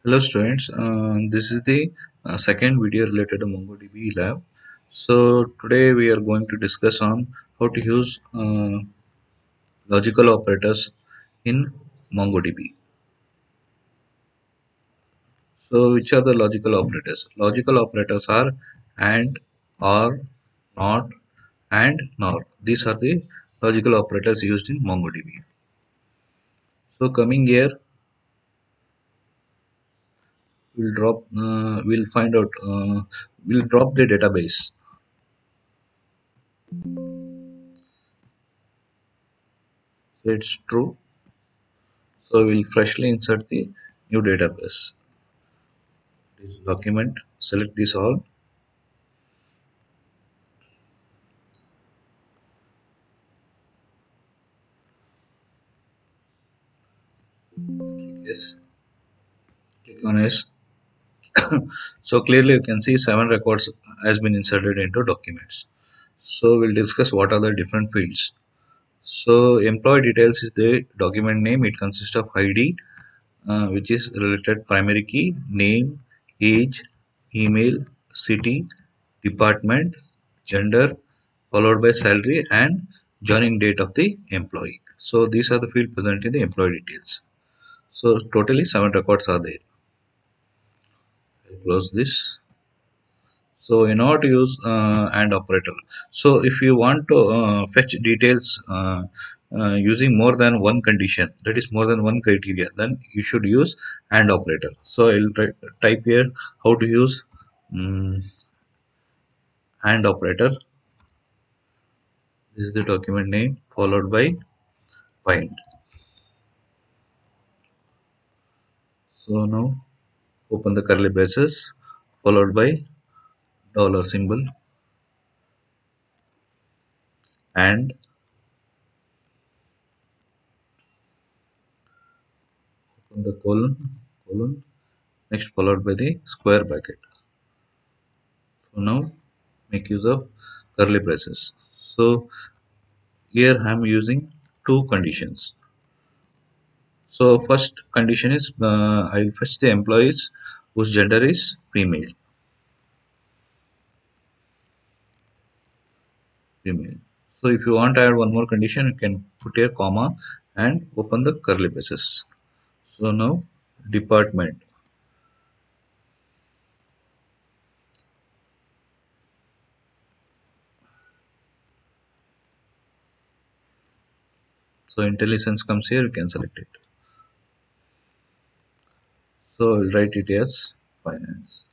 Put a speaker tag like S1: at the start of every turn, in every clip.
S1: Hello students, this is the second video related to MongoDB lab. So today we are going to discuss on how to use logical operators in MongoDB. So which are the logical operators? Logical operators are AND, OR, NOT and NOR. These are the logical operators used in MongoDB. So coming here, we'll find out, we'll drop the database. So it's true. So we'll freshly insert the new database. This document, select this all. Yes, click on yes. So clearly you can see 7 records has been inserted into documents. So we'll discuss what are the different fields. So employee details is the document name. It consists of ID, which is related primary key, name, age, email, city, department, gender, followed by salary and joining date of the employee. So these are the field present in the employee details. So totally 7 records are there. I'll close this. So in order to use AND operator, so if you want to fetch details using more than one condition, that is more than one criteria, then you should use AND operator. So I'll type here how to use um, AND operator. This is the document name followed by find. So now open the curly braces followed by dollar symbol and open the colon next followed by the square bracket. So now make use of curly braces. So here I am using two conditions. So first condition is I will fetch the employees whose gender is female. Female. So if you want to add one more condition, you can put here comma and open the curly braces. So now department. So intelligence comes here, you can select it. So I'll write it as finance.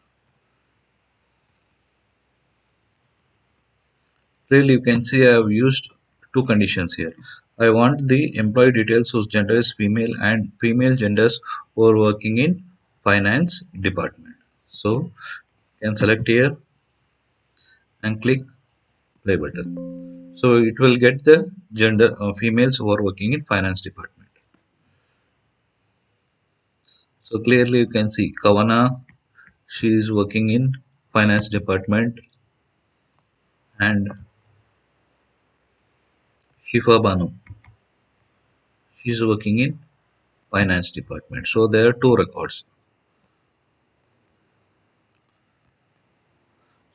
S1: Clearly, you can see I have used two conditions here. I want the employee details whose gender is female and female genders who are working in finance department. So, you can select here and click play button. So, it will get the gender females who are working in finance department. So, clearly you can see Kawana, she is working in finance department and Shifa Banu, she is working in finance department. So, there are two records.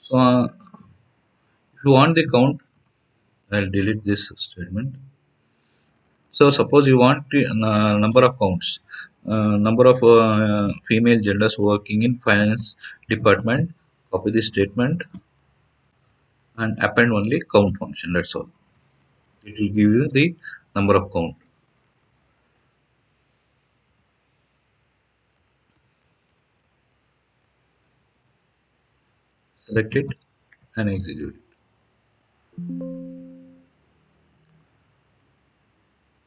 S1: So, if you want the count, I'll delete this statement. So suppose you want the number of counts, number of female genders working in finance department. Copy this statement and append only count function. That's all. It will give you the number of count. Select it and execute it.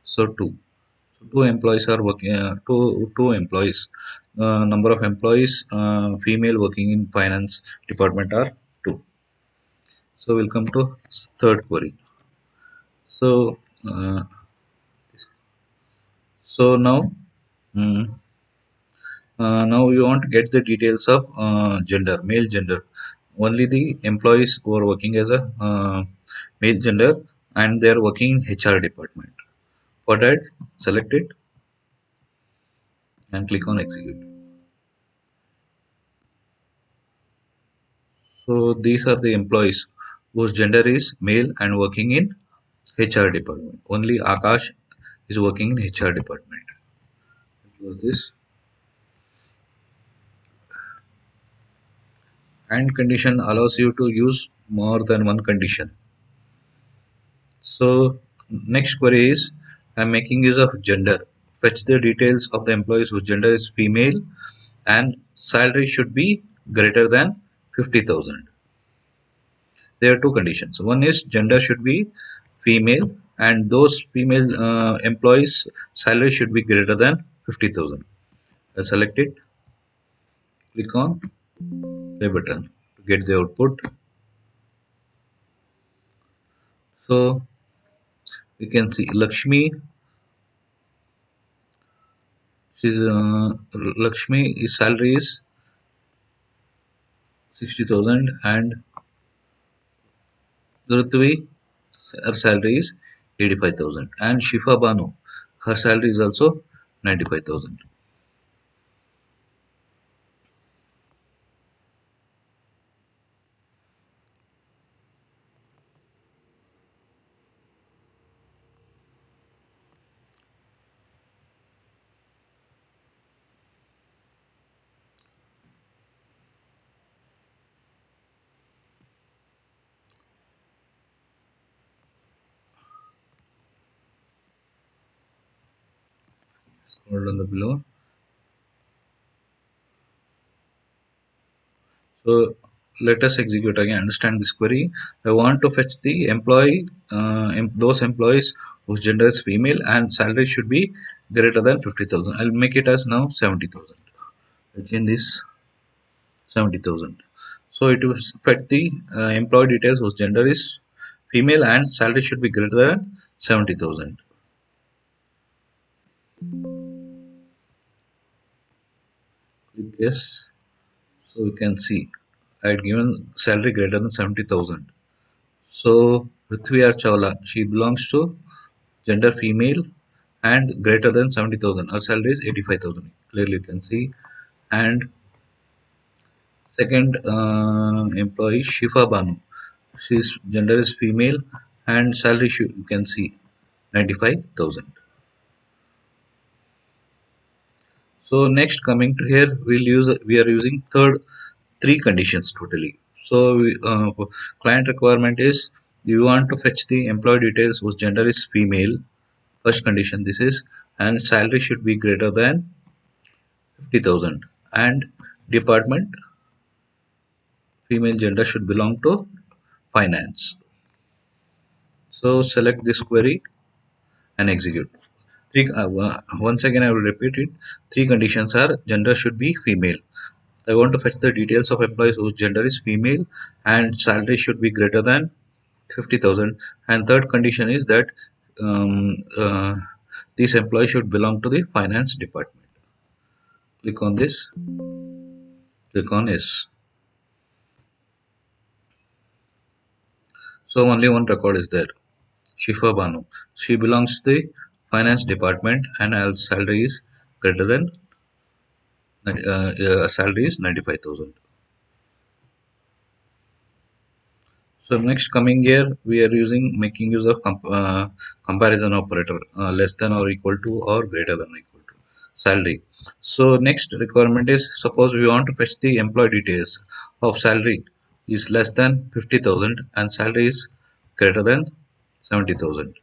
S1: So two. So two employees are working. Two employees. Number of employees female working in finance department are two. So we'll come to third query. So now, mm, now you want to get the details of gender, male gender. Only the employees who are working as a male gender and they are working in HR department. For that, select it and click on execute. So these are the employees whose gender is male and working in HR department. Only Akash is working in HR department. Close this. And condition allows you to use more than one condition. So next query is, I'm making use of gender. Fetch the details of the employees whose gender is female and salary should be greater than 50,000. There are two conditions. One is gender should be female and those female employees salary should be greater than 50,000. Select it, click on play button to get the output. So you can see she's Lakshmi is salary is 60,000 and Drutvi her salary is 85,000 and Shifa Banu her salary is also 95,000. Scroll down the below. So let us execute again. Understand this query. I want to fetch the employee, those employees whose gender is female and salary should be greater than 50,000. I'll make it as now 70,000. Again, this 70,000. So it will fetch the employee details whose gender is female and salary should be greater than 70,000. Click yes. So you can see I had given salary greater than 70,000. So Prithvi R. Chawla, she belongs to gender female and greater than 70,000. Her salary is 85,000. Clearly you can see. And second employee Shifa Banu. She's gender is female and salary you can see 95,000. So next coming to here we are using three conditions totally. So client requirement is you want to fetch the employee details whose gender is female. First condition this is, and salary should be greater than 50,000 and department female gender should belong to finance. So select this query and execute. Once again I will repeat it. Three conditions are gender should be female. I want to fetch the details of employees whose gender is female and salary should be greater than 50,000. And third condition is that this employee should belong to the finance department. Click on this. Click on yes. So only one record is there. Shifa Banu. She belongs to the finance department and her salary is greater than salary is 95,000. So next coming here we are making use of comparison operator less than or equal to or greater than or equal to salary. So next requirement is suppose we want to fetch the employee details of salary is less than 50,000 and salary is greater than 70,000.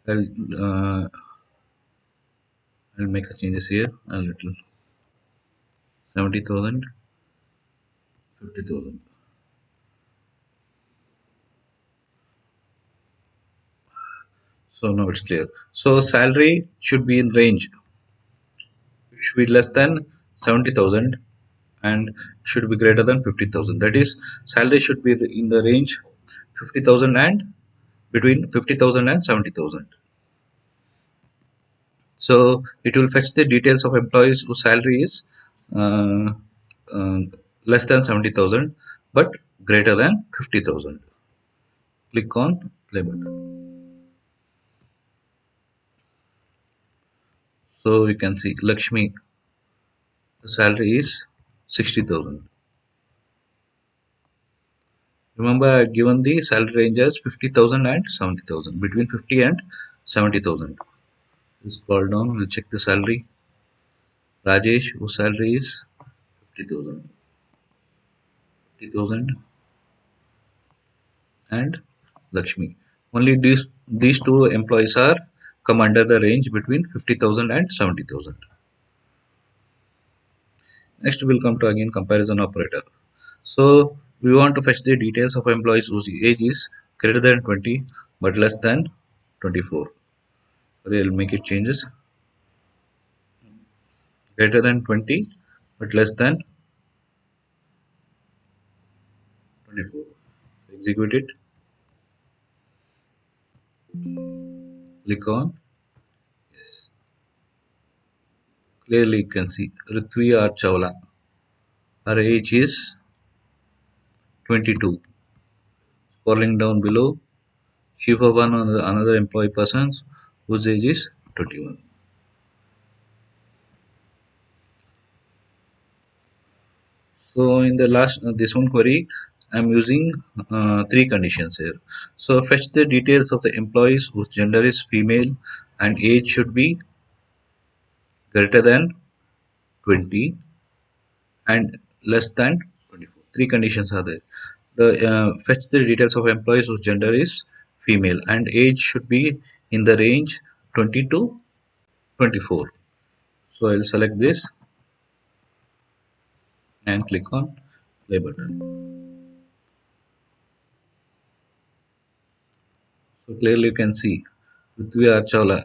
S1: I'll, uh, I'll make a changes here a little 70,000, 50,000. So now it's clear. So salary should be in range. It should be less than 70,000 and should be greater than 50,000. That is, salary should be in the range 50,000 and between 50,000 and 70,000. So it will fetch the details of employees whose salary is uh, uh, less than 70,000 but greater than 50,000. Click on play button. So you can see Lakshmi, the salary is 60,000. Remember, I had given the salary range as 50,000 and 70,000. Between 50 and 70,000. We'll scroll down, we'll check the salary. Rajesh, whose salary is 50,000. 50,000 and Lakshmi. Only these two employees are come under the range between 50,000 and 70,000. Next, we'll come to again comparison operator. So we want to fetch the details of employees whose age is greater than 20 but less than 24. We'll make it changes. Greater than 20 but less than 24. Execute it. Click on yes. Clearly you can see Ritvi R. Chawla. Her age is 22. Scrolling down below, Shiva one another employee persons whose age is 21. So in the last this one query, I'm using three conditions here. So fetch the details of the employees whose gender is female and age should be greater than 20 and less than 24. Three conditions are there. The fetch the details of employees whose gender is female and age should be in the range 20 to 24. So I'll select this and click on play button. So clearly you can see Prithvi Archawla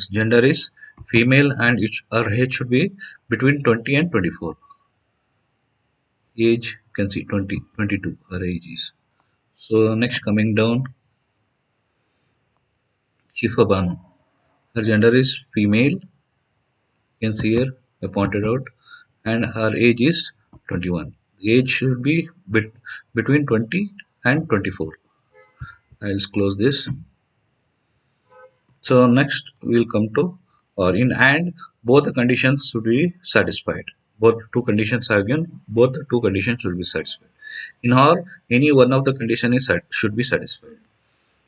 S1: gender is female and her age should be between 20 and 24. Age you can see 20, 22 her age is. So next coming down Shifa Banu. Her gender is female. You can see here I pointed out and her age is 21. The age should be between 20 and 24. I'll close this. So next we'll come to or in and both the conditions should be satisfied. Both two conditions are given, both the two conditions should be satisfied. In or any one of the condition is should be satisfied.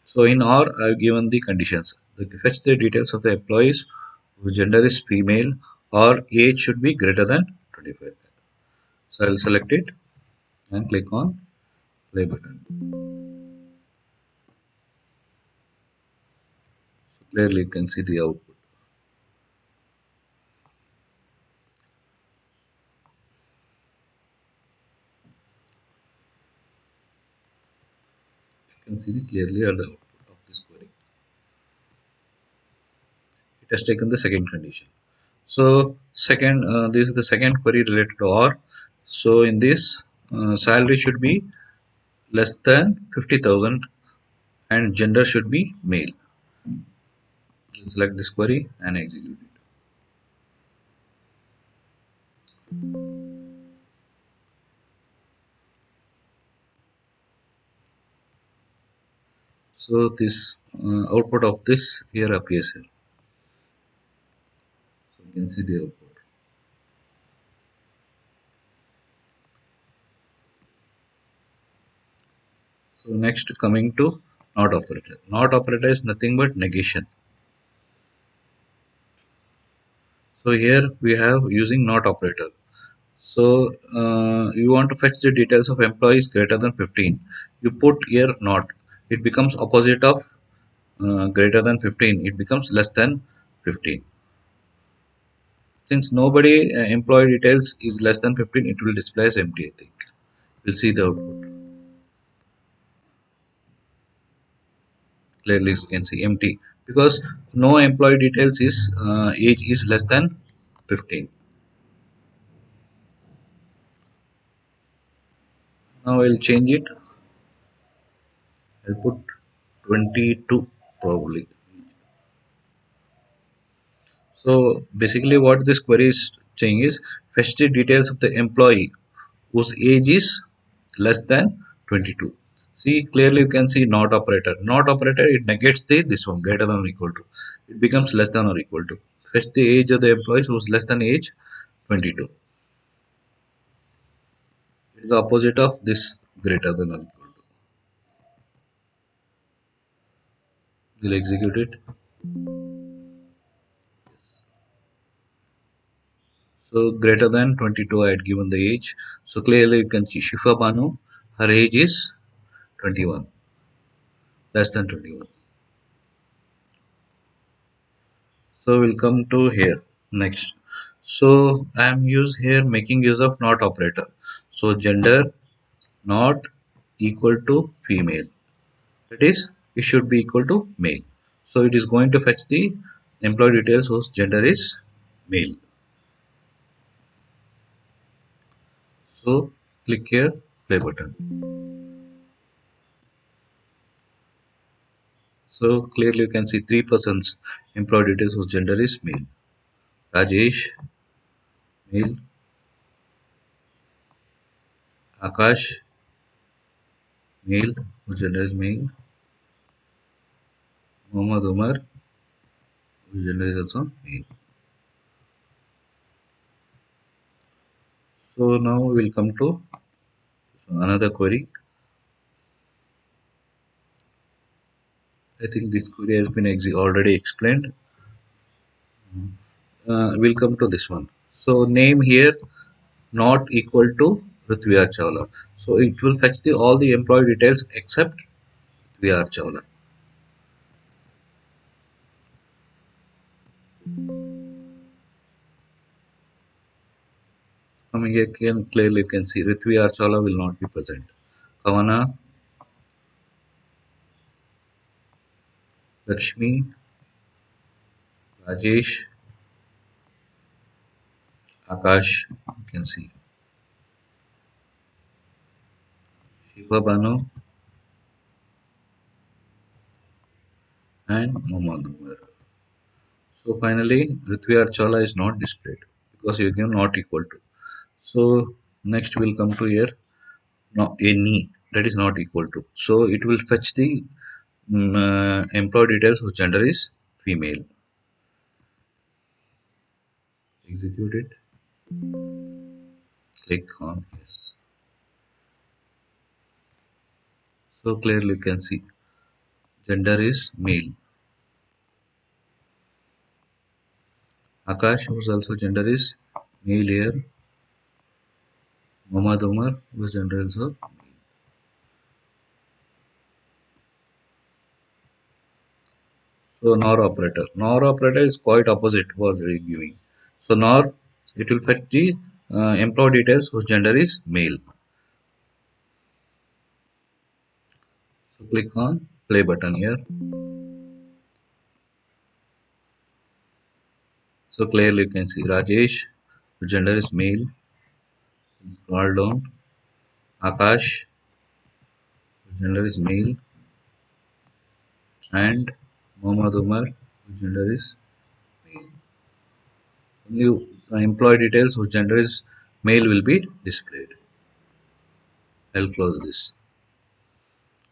S1: So in or I've given the conditions. Fetch the details of the employees whose gender is female or age should be greater than 25. So I'll select it and click on play button. So clearly you can see the output. You can see clearly the output of this query. It has taken the second condition. So second, this is the second query related to or. So in this, salary should be less than 50,000 and gender should be male. Select this query and execute it. So this output of this here appears here. So you can see the output. So next coming to not operator. Not operator is nothing but negation. So here we have using not operator. So you want to fetch the details of employees greater than 15. You put here not. It becomes opposite of greater than 15. It becomes less than 15. Since nobody employee details is less than 15, it will display as empty. I think we'll see the output. Clearly you can see empty because no employee details is age is less than 15. Now I'll change it. I'll put 22 probably. So basically what this query is saying is fetch the details of the employee whose age is less than 22. See clearly you can see not operator. Not operator it negates the this one greater than or equal to. It becomes less than or equal to. fetch the age of the employees who's less than age 22. It is the opposite of this greater than or equal to. We'll execute it. So greater than 22 I had given the age. So clearly you can see Shifa Banu, her age is 21, less than 21. So we'll come to here next. So I am here making use of not operator. So gender not equal to female. That is, it should be equal to male. So it is going to fetch the employee details whose gender is male. So click here, play button. So clearly you can see three persons employee details whose gender is male. Rajesh, male. Akash, male, whose gender is male. Muhammad Umar, whose gender is also male. So now we will come to another query. I think this query has been already explained. We'll come to this one. So name here not equal to Prithviraj Chawla. So it will fetch all the employee details except Prithviraj Chawla. Coming here, clearly you can see Prithviraj Chawla will not be present. Kavana, Lakshmi, Rajesh, Akash, you can see Shiva Banu and Mohammad Umar. So finally, Prithviraj Chawla is not displayed because you give not equal to. So next we'll come to here. No, any that is not equal to. So it will fetch the employee details whose gender is female. Execute it. Click on yes. So clearly you can see gender is male. Akash, whose also gender is male here. Muhammad Umar, whose gender is also. So NOR operator. NOR operator is quite opposite what we are giving. So NOR, it will fetch the employee details whose gender is male. So click on play button here. So clearly you can see Rajesh, whose gender is male. Scroll down. Akash, whose gender is male. And Muhammad Umar, whose gender is male. Only employee details whose gender is male will be displayed. I'll close this.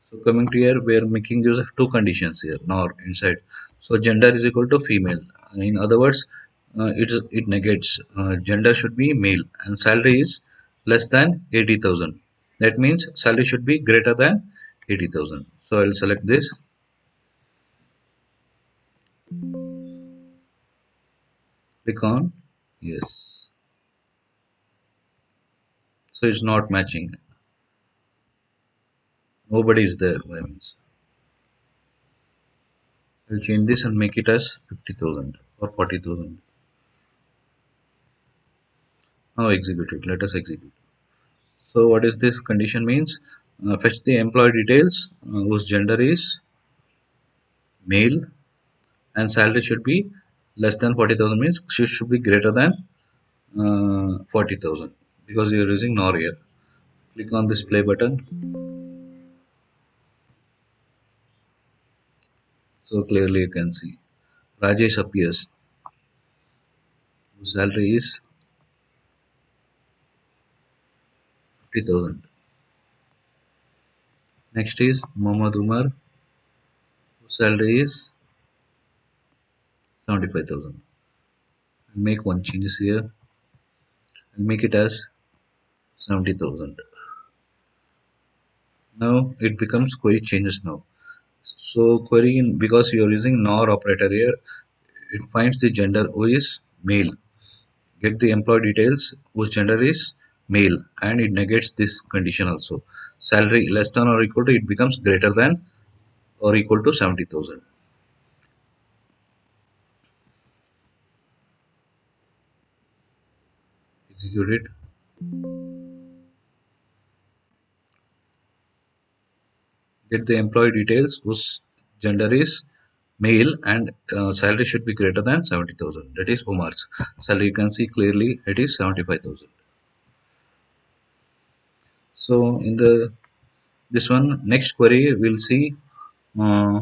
S1: So coming to here, we are making use of two conditions here, nor inside. So gender is equal to female. In other words, it negates gender should be male and salary is less than 80,000. That means salary should be greater than 80,000. So I'll select this. Click on yes. So it's not matching. Nobody is there. That means I'll change this and make it as 50,000 or 40,000. Now execute it. Let us execute. So what is this condition means? Fetch the employee details whose gender is male and salary should be less than 40,000 means she should be greater than 40,000 because you are using NOR here. Click on this play button. So clearly you can see Rajesh appears whose salary is 50,000. Next is Muhammad Umar whose salary is 75,000. Make one changes here and make it as 70,000. Now it becomes query changes now. So query because you are using NOR operator here, it finds the gender who is male. Get the employee details whose gender is male and it negates this condition also. Salary less than or equal to it becomes greater than or equal to 70,000. Execute it. Get the employee details whose gender is male and salary should be greater than 70,000. That is Umar's salary. You can see clearly it is 75,000. So in the this one next query we'll see uh,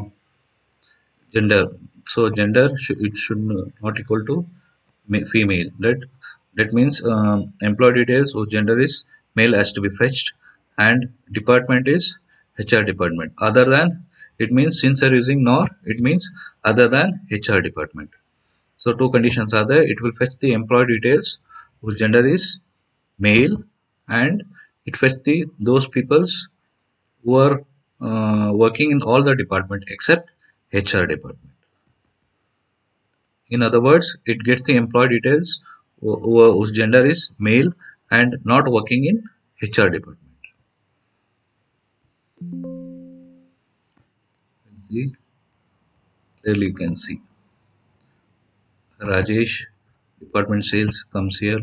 S1: gender. So gender it should not equal to female. That means employee details whose gender is male has to be fetched and department is HR department. Other than it means since you're using nor it means other than HR department. So two conditions are there. It will fetch the employee details whose gender is male and it fetch the those peoples who are working in all the department except HR department. In other words, it gets the employee details whose gender is male and not working in HR department. See, clearly you can see Rajesh, department sales comes here.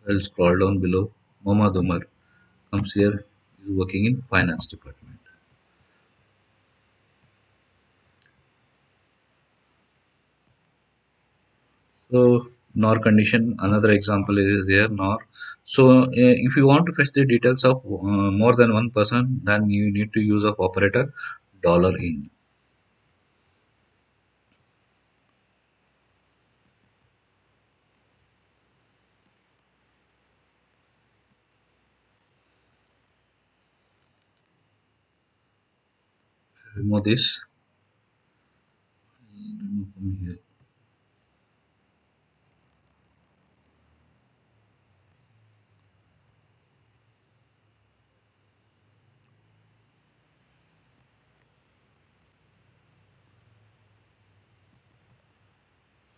S1: I'll scroll down below. Mohammad Umar comes here. He's working in finance department. So NOR condition, another example is there NOR. So if you want to fetch the details of more than one person, then you need to use of operator $in. Remove this. Remove from here.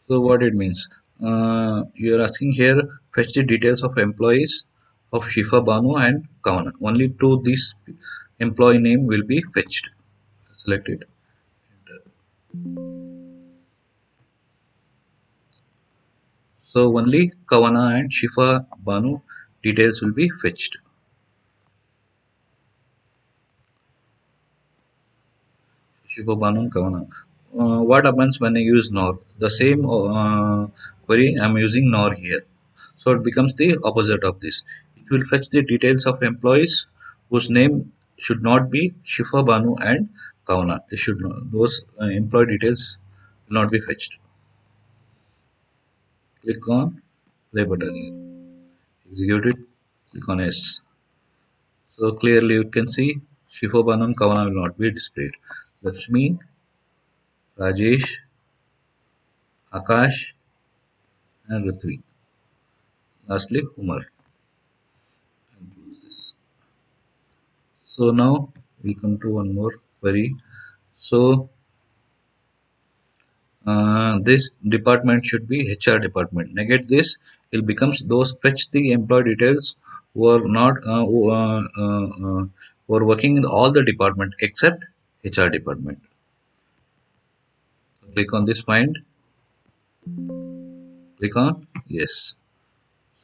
S1: So what it means? You are asking here fetch the details of employees of Shifa Banu and Kawana. Only two this employee name will be fetched. Select it. So only Kawana and Shifa Banu details will be fetched. Shifa Banu and Kawana. What happens when I use NOR? The same query I'm using NOR here. So it becomes the opposite of this. It will fetch the details of employees whose name should not be Shifa Banu and Kauna. It should not, those employee details will not be fetched. Click on play button here. Execute it. Click on S. So clearly you can see Shifa Banu and Kauna will not be displayed. Lakshmi, Rajesh, Akash, and Rithvi. Lastly, Umar. So now we come to one more query. So this department should be HR department. Negate this, it becomes those fetch the employee details who are not who are working in all the department except HR department. Click on this find. Click on yes.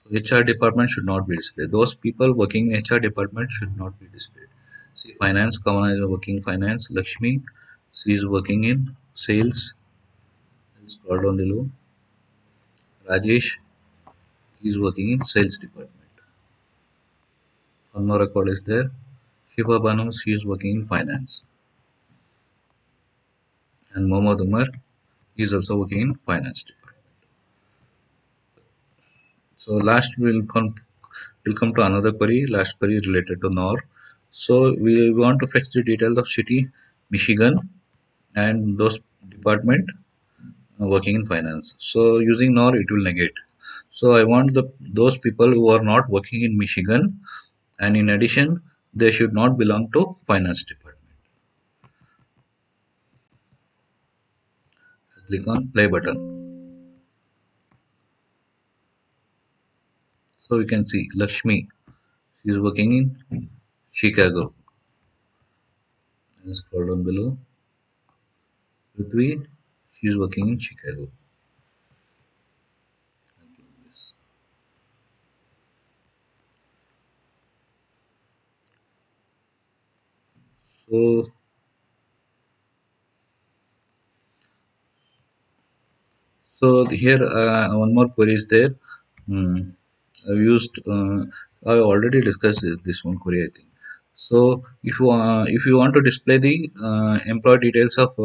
S1: So HR department should not be displayed. Those people working in HR department should not be displayed. See finance. Kavana is working finance. Lakshmi, she is working in sales. Scroll down below. Rajesh is working in sales department. One more record is there. Shiva Banu, she is working in finance. And Mohammad Umar is also working in finance department. So last we'll come to another query, last query related to NOR. So we want to fetch the details of city, Michigan and those department working in finance. So using nor it will negate. So I want the those people who are not working in Michigan, and in addition they should not belong to finance department. Click on play button. So you can see Lakshmi, she is working in Chicago. And scroll down below. Prithvi, she is working in Chicago. So here one more query is there. Hmm. I've used. I already discussed this one query, I think. So if you want to display the employee details of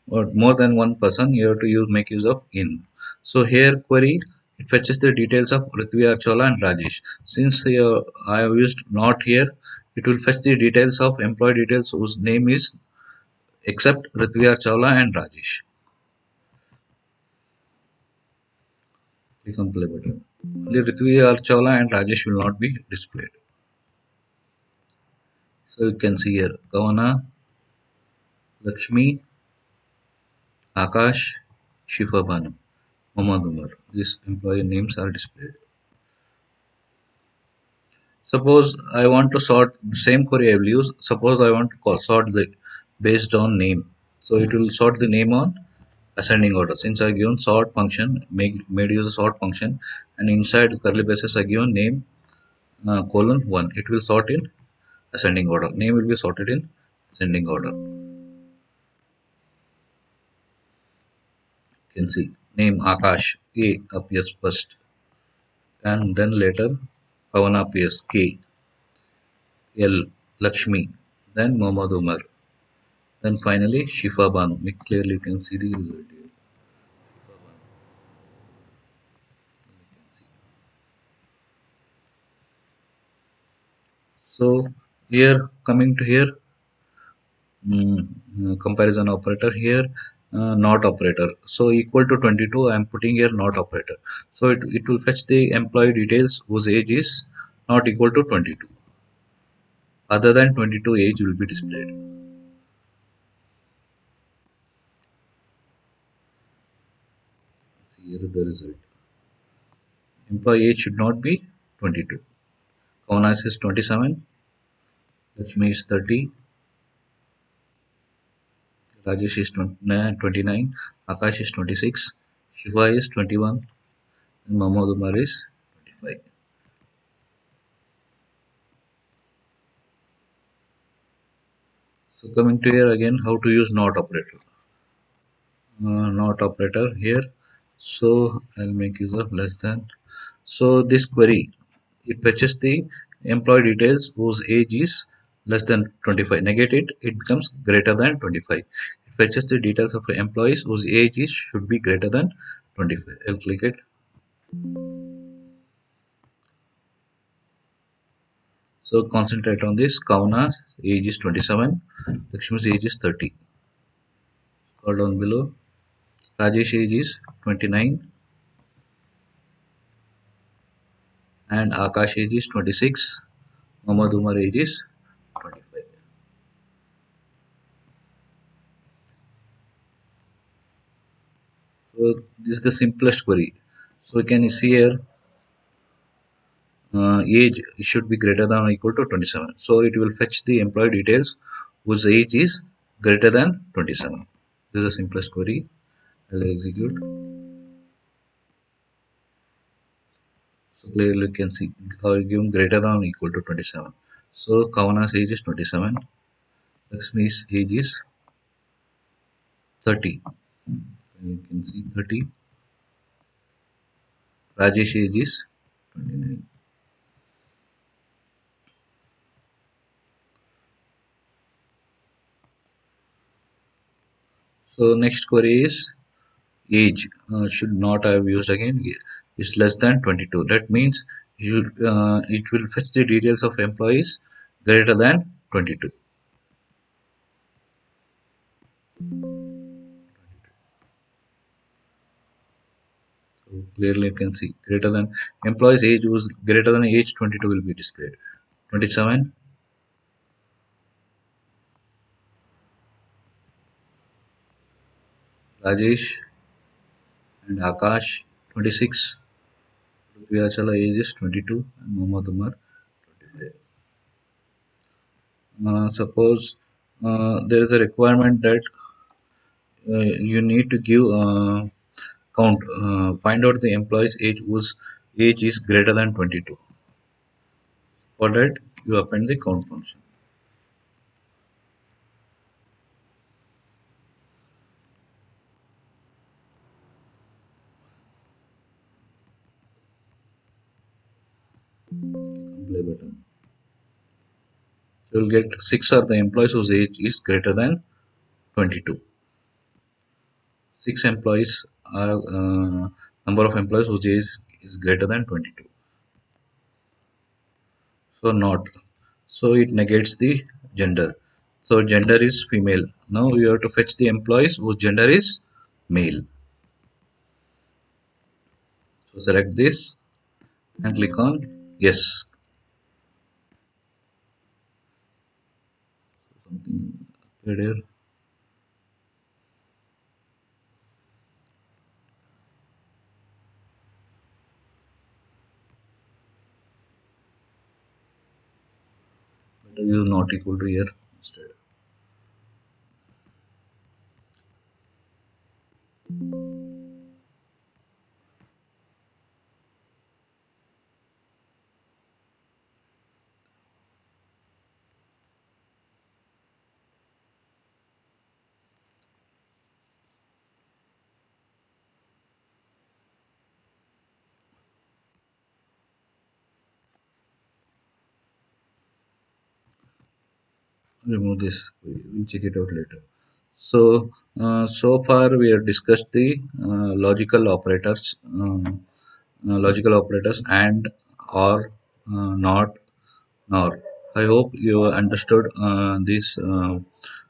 S1: more than one person, you have to make use of in. So here query, it fetches the details of Prithvi Archola and Rajesh. Since I have used not here, it will fetch the details of employee details whose name is except Prithvi Archola and Rajesh. Click on play button. Only Prithvi Archola and Rajesh will not be displayed. So you can see here Kavana, Lakshmi, Akash, Shifa Banu, Muhammad Umar. These employee names are displayed. Suppose I want to sort the same query I will use. Suppose I want to sort the based on name. So it will sort the name on ascending order. Since I given sort function, made use of sort function, and inside the curly braces I given name colon one. It will sort in ascending order. Name will be sorted in ascending order. You can see name Akash A appears first, and then later Pavana appears K, L, Lakshmi, then Muhammad Umar, then finally Shifa Banu. We clearly can see the result here. So here coming to here, comparison operator here, not operator. So equal to 22, I am putting here not operator. So it will fetch the employee details whose age is not equal to 22. Other than 22 age will be displayed. See here the result. Employee age should not be 22. Kaunas is 27, Lakshmi is 30, Rajesh is 29, Akash is 26, Shiva is 21, and Mahmoud Umar is 25. So coming to here again, how to use not operator. Not operator here. So I'll make use of less than. So this query, it fetches the employee details whose age is less than 25. Negate it, it becomes greater than 25. It fetches the details of employees whose age is should be greater than 25. I'll click it. So concentrate on this. Kauna's age is 27. Lakshmi's age is 30. Scroll down below. Rajesh age is 29 and Akash age is 26. Muhammad Umar age is 25. So this is the simplest query. So you can see here age should be greater than or equal to 27. So it will fetch the employee details whose age is greater than 27. This is the simplest query. I will execute. So clearly you can see given greater than or equal to 27. So Kavana's age is 27. Lakshmi's age is 30. You can see 30. Rajesh age is 29. So next query is age should not have used again is less than 22. That means it will fetch the details of employees greater than 22. Clearly you can see greater than employee's age was greater than age 22 will be displayed. 27, Rajesh and Akash. 26, Prithviraj age is 22 and Mohammad Umar 25. Suppose there is a requirement that you need to give count, find out the employee's age whose age is greater than 22. For that, you append the count function. Play button. You will get 6 are the employees whose age is greater than 22. 6 employees are number of employees whose age is greater than 22. So not. So it negates the gender. So gender is female. Now you have to fetch the employees whose gender is male. So select this and click on yes. Something appeared here. Better use not equal to here instead. Remove this. We'll check it out later. So so far we have discussed the logical operators and or not nor. I hope you understood these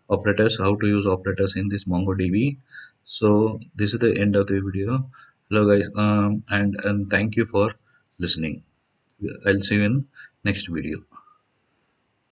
S1: operators, how to use operators in this MongoDB. So this is the end of the video. Hello guys, and thank you for listening. I'll see you in next video.